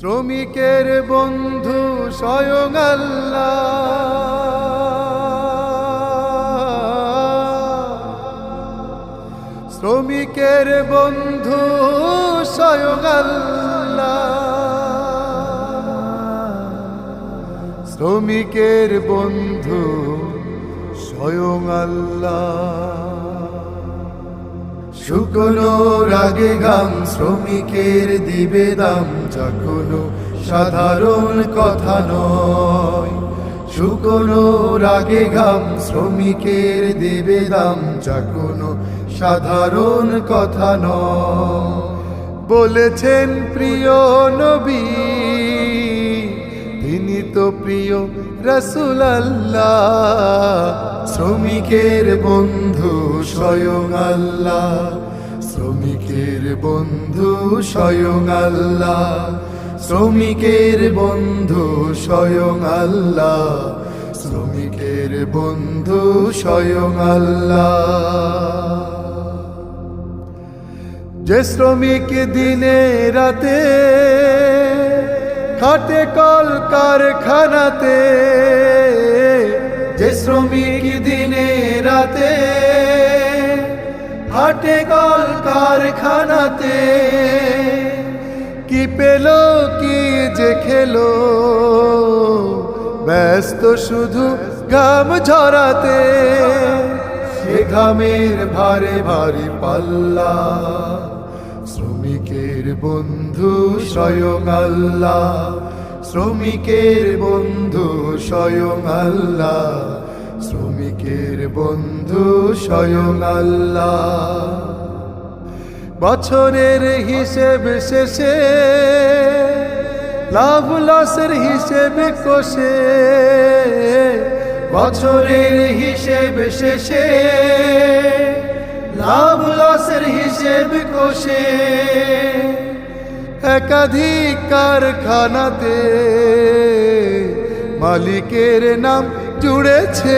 শ্রমিকের বন্ধু স্বয়ং আল্লাহ, শ্রমিকের বন্ধু স্বয়ং আল্লাহ, শ্রমিকের বন্ধু স্বয়ং আল্লাহ। শুকনোর আগে ঘাম শ্রমিকের দিবে দাম, যা কোনো সাধারণ কথা নয়। শুকনোর আগে ঘাম শ্রমিকের দিবে দাম, যা কোনো সাধারণ কথা নয়। বলেছেন প্রিয় নবী, তিনি তো প্রিয় রাসূল আল্লাহ, শ্রমিকের বন্ধু স্বয়ং আল্লাহ, শ্রমিকের বন্ধু স্বয়ং আল্লাহ, শ্রমিকের বন্ধু স্বয়ং আল্লাহ, শ্রমিকের বন্ধু স্বয়ং আল্লাহ। যে শ্রমিক দিনে রাতে খাটে কল কারখানাতে, যে শ্রমিক দিনে রাতে খাটে কল কারখানাতে, কি পেল কি যে খেলো, ব্যস্ত শুধু ঘাম ঝরাতে। সে ঘামের ভারে ভারী পাল্লা, শ্রমিকের বন্ধু স্বয়ং আল্লাহ, শ্রমিকের বন্ধু স্বয়ং আল্লাহ, শ্রমিকের বন্ধু স্বয়ং আল্লাহ। বছরের হিসেব শেষে লাভ লসের হিসেব কষে, বছরের হিসেব শেষে লাভ লসের হিসেব কষে, একাধিক কারখানাতে মালিকের নাম জুড়েছে।